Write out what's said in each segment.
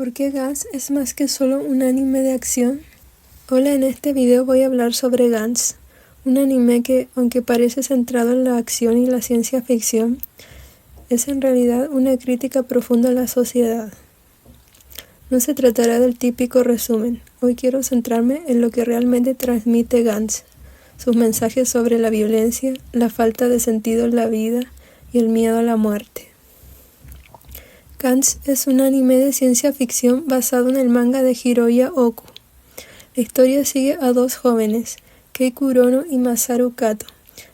¿Por qué Gantz es más que solo un anime de acción? Hola, en este video voy a hablar sobre Gantz, un anime que, aunque parece centrado en la acción y la ciencia ficción, es en realidad una crítica profunda a la sociedad. No se tratará del típico resumen, hoy quiero centrarme en lo que realmente transmite Gantz, sus mensajes sobre la violencia, la falta de sentido en la vida y el miedo a la muerte. Gantz es un anime de ciencia ficción basado en el manga de Hiroya Oku. La historia sigue a dos jóvenes, Kei Kurono y Masaru Kato,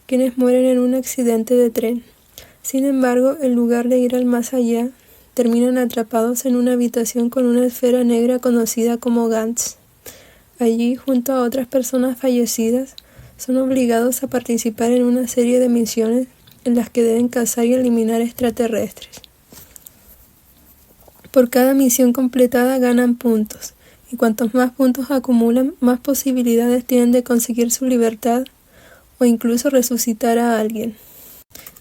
quienes mueren en un accidente de tren. Sin embargo, en lugar de ir al más allá, terminan atrapados en una habitación con una esfera negra conocida como Gantz. Allí, junto a otras personas fallecidas, son obligados a participar en una serie de misiones en las que deben cazar y eliminar extraterrestres. Por cada misión completada ganan puntos, y cuantos más puntos acumulan, más posibilidades tienen de conseguir su libertad o incluso resucitar a alguien.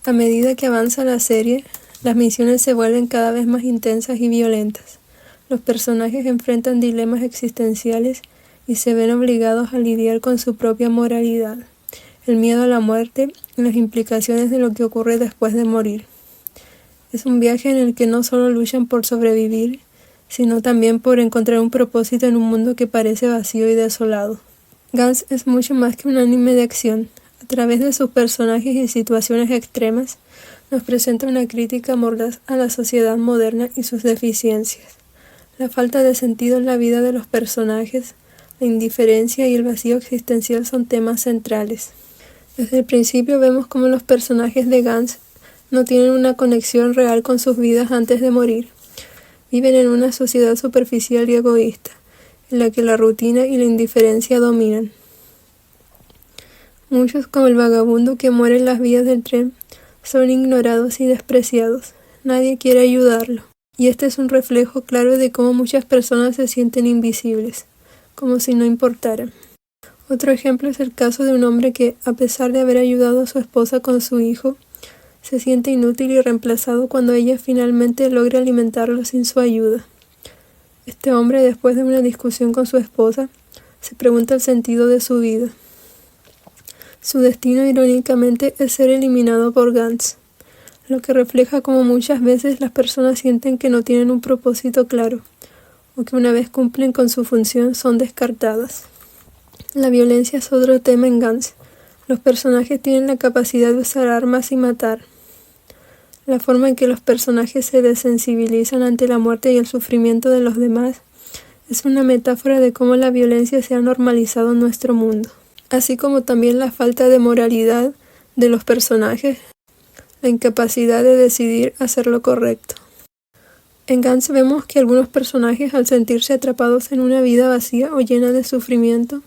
A medida que avanza la serie, las misiones se vuelven cada vez más intensas y violentas. Los personajes enfrentan dilemas existenciales y se ven obligados a lidiar con su propia moralidad, el miedo a la muerte y las implicaciones de lo que ocurre después de morir. Es un viaje en el que no solo luchan por sobrevivir, sino también por encontrar un propósito en un mundo que parece vacío y desolado. Gantz es mucho más que un anime de acción. A través de sus personajes y situaciones extremas, nos presenta una crítica mordaz a la sociedad moderna y sus deficiencias. La falta de sentido en la vida de los personajes, la indiferencia y el vacío existencial son temas centrales. Desde el principio vemos cómo los personajes de Gantz no tienen una conexión real con sus vidas antes de morir. Viven en una sociedad superficial y egoísta, en la que la rutina y la indiferencia dominan. Muchos, como el vagabundo que muere en las vías del tren, son ignorados y despreciados. Nadie quiere ayudarlo. Y este es un reflejo claro de cómo muchas personas se sienten invisibles, como si no importaran. Otro ejemplo es el caso de un hombre que, a pesar de haber ayudado a su esposa con su hijo, se siente inútil y reemplazado cuando ella finalmente logra alimentarlo sin su ayuda. Este hombre, después de una discusión con su esposa, se pregunta el sentido de su vida. Su destino, irónicamente, es ser eliminado por Gantz, lo que refleja cómo muchas veces las personas sienten que no tienen un propósito claro, o que una vez cumplen con su función son descartadas. La violencia es otro tema en Gantz. Los personajes tienen la capacidad de usar armas y matar. La forma en que los personajes se desensibilizan ante la muerte y el sufrimiento de los demás es una metáfora de cómo la violencia se ha normalizado en nuestro mundo, así como también la falta de moralidad de los personajes, la incapacidad de decidir hacer lo correcto. En Gantz vemos que algunos personajes, al sentirse atrapados en una vida vacía o llena de sufrimiento,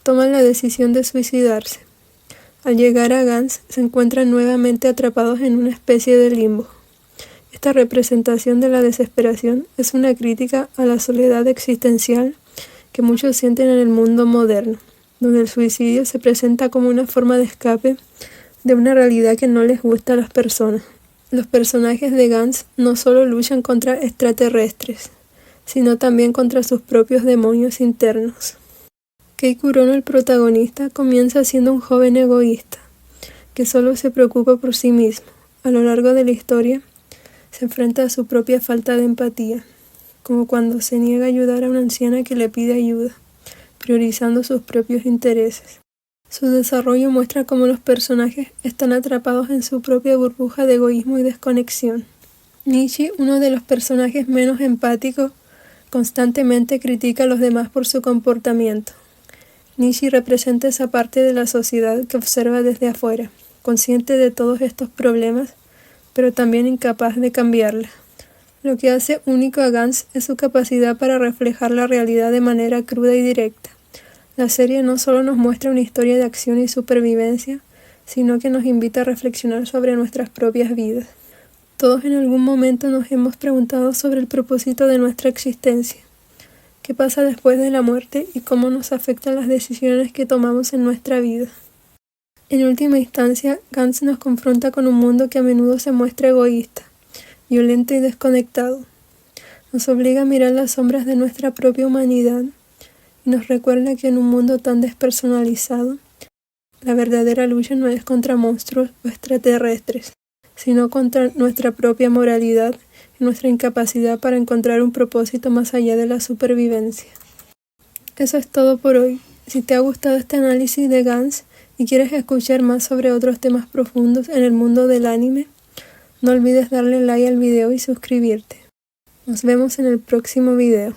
toman la decisión de suicidarse. Al llegar a Gantz, se encuentran nuevamente atrapados en una especie de limbo. Esta representación de la desesperación es una crítica a la soledad existencial que muchos sienten en el mundo moderno, donde el suicidio se presenta como una forma de escape de una realidad que no les gusta a las personas. Los personajes de Gantz no solo luchan contra extraterrestres, sino también contra sus propios demonios internos. Kei Kurono, el protagonista, comienza siendo un joven egoísta, que solo se preocupa por sí mismo. A lo largo de la historia, se enfrenta a su propia falta de empatía, como cuando se niega a ayudar a una anciana que le pide ayuda, priorizando sus propios intereses. Su desarrollo muestra cómo los personajes están atrapados en su propia burbuja de egoísmo y desconexión. Nishi, uno de los personajes menos empáticos, constantemente critica a los demás por su comportamiento. Nishi representa esa parte de la sociedad que observa desde afuera, consciente de todos estos problemas, pero también incapaz de cambiarla. Lo que hace único a Gantz es su capacidad para reflejar la realidad de manera cruda y directa. La serie no solo nos muestra una historia de acción y supervivencia, sino que nos invita a reflexionar sobre nuestras propias vidas. Todos en algún momento nos hemos preguntado sobre el propósito de nuestra existencia. ¿Qué pasa después de la muerte y cómo nos afectan las decisiones que tomamos en nuestra vida? En última instancia, Gantz nos confronta con un mundo que a menudo se muestra egoísta, violento y desconectado. Nos obliga a mirar las sombras de nuestra propia humanidad y nos recuerda que en un mundo tan despersonalizado, la verdadera lucha no es contra monstruos o extraterrestres, sino contra nuestra propia moralidad y nuestra incapacidad para encontrar un propósito más allá de la supervivencia. Eso es todo por hoy. Si te ha gustado este análisis de Gantz y quieres escuchar más sobre otros temas profundos en el mundo del anime, no olvides darle like al video y suscribirte. Nos vemos en el próximo video.